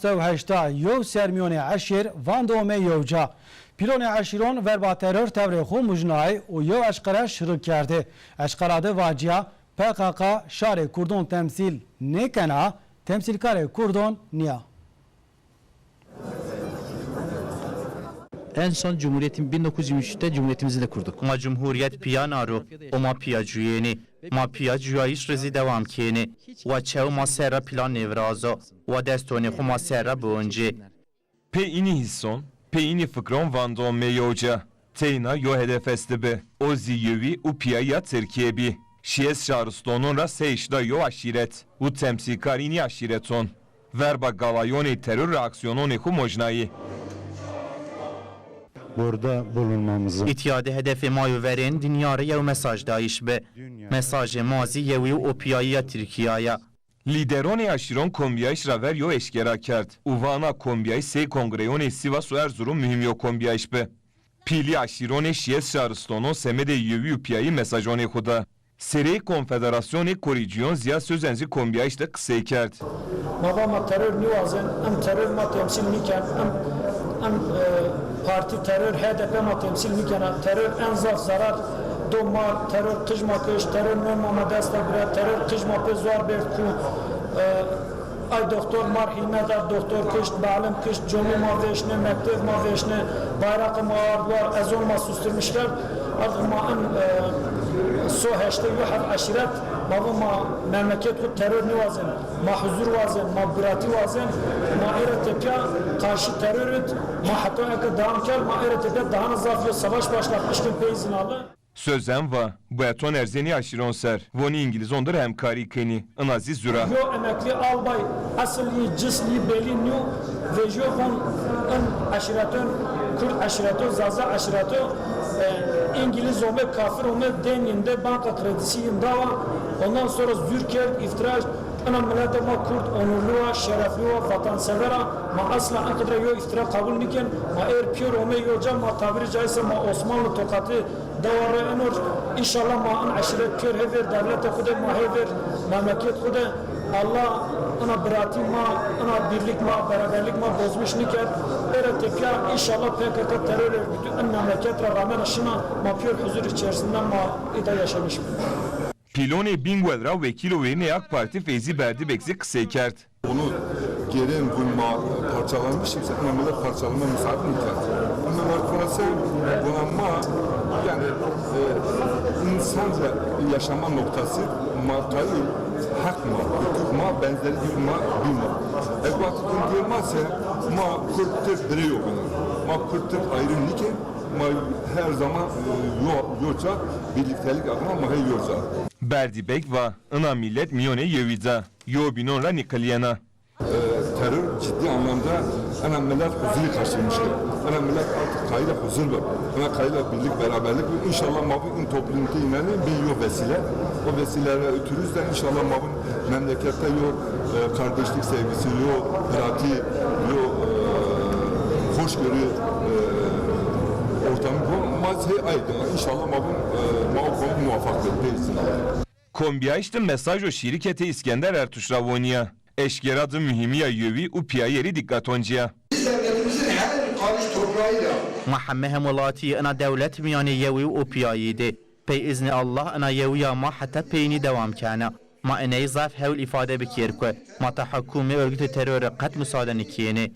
هشتا یو سرمیون عشیر واندومه یوجا پیلون عشیرون وربا ترور تبره خو مجنای و یو اشقره شروع کرده اشقراده واجیا PKK şare Kurdon temsil nekena temsilkar Kurdon niya. En son Cumhuriyet'in 1923'te Cumhuriyetimizi de kurduk. Ma Cumhuriyet piya naru, o ma piya cuyeni, ma piya cuyayiş rezi devam keni, ve çev ma serra plan nevrazo, ve destoni xu ma serra bu önce. Pe ini hisson, pe ini fıkron vandon meyoca, teyna yo hedefesti be, o ziyevi u piyaya Türkiye'bi. Şiyes şarıstonun ra seyşda yo aşiret, u temsikar ini aşireton. Verba galayoni terör reaksiyononi xu mojnayı. Burada bulunmamızı İtiyade hedefi mayu veren dünyara yev mesaj dayiş be. Mesaj mazi yevi o piyaya Türkiye'ye. Lideroni aşiron kombiyaş raver yo eşkera kert. Uvana kombiyaş sey kongreyoni Sivas u Erzurum mühim yo kombiyaş be. Pili aşironi şiyes şarıstonon semede yevi u piyayı mesajoni xuda. Serey Konfederasyoni Koriciyon Ziya Sözenzi kombiyaş da kısay kert. Mavama terör nivazın, em terör ma temsil miken, em parti terör HDP ma temsil miken, terör en zaf zarar doma terör kıjma kış, terör nömama desta bire, terör kıjma pe zor bir ku ay doktor marhime da doktor kış, balim kış, cumi ma veşne, mektef ma veşne, bayrakı ma arduar, ezon ma susturmuşlar. Artık ma en so heşte yuhar aşiret ma memleket ku terör nivazın, ma huzur vazın, ma birati vazın, ma eretepya karşı terörüt, ma hatta eke devam kel, ma eretepya daha nazaflı savaş başlatmışken peyzin alı. Sözem va, bu eton erzeni aşiron ser. Voni İngiliz ondur hemkari keni. Inazi züra. Yo emekli albay, asli cisli belin yo, ve yo von en aşiretön, Kürt aşiretö, Zaza aşiretö, İngiliz ome, kafir ome deninde banka kredisi yindava. Ondan sonra zürker, iftira, ana millete ma Kürt onurluğa, şerefliğa, vatansever'a, ma asla en kadar yo iftira kabul niken, ma eğer piyor ome yoca, ma tabiri caizse ma Osmanlı tokatı devare enor. İnşallah ma en aşiret piyor hever, devlete kude ma hever, memleket kude. Allah ana birati ma, ana birlik ma, beraberlik ma bozmuş niken, eretepya inşallah PKK terör örgütü en memleketle rağmen aşına ma piyor huzur içerisinde ma ida yaşamış. Pilone Bingwelra vekilo ve AK Parti Feyzi Berdi Bekzi kısay kert. Onu geri bulma parçalanmış ise önemli parçalama müsaade etmez. Bunlar konası bulunma yani insanla yaşama noktası makayı hak mı, hukuk mu, benzeri gibi mi bilmem. Ebatı döndürmezse ma Kürt'tir biri yok. Ma Kürt'tir ayrım nike, ma her zaman yoca birliktelik adına ma hey yoca. Berdi Bek va, ına millet miyone yevida. Yo binonra nikalyana. Terör ciddi anlamda önemliler huzuru karşılamıştır. Önemliler artık kayla huzur var. Ona kayla birlik, beraberlik ve inşallah mavun toplumda inanı bir yol vesile. O vesilelere ötürüz de inşallah mavun memlekette yok kardeşlik sevgisi, yok pirati, yok hoşgörü ortamı bu. Mazhey aydın. İnşallah mavun muvaffak değilsin. Kombiyaştı mesaj o şirketi İskender Ertuş Ravoniya. Eşkeradı mühimiya yüvi u piyayeri dikkatoncuya. Devletimizin her karış toprağıyla Muhammed hemulati ana devlet miyane yevi o piyayide. Pey izni Allah ana yeviya ma hatta peyni devam kana. Ma eneyi zaf hevl ifade bikir ko. Ma tahakkumi örgütü teröre kat müsaaden ikiyeni.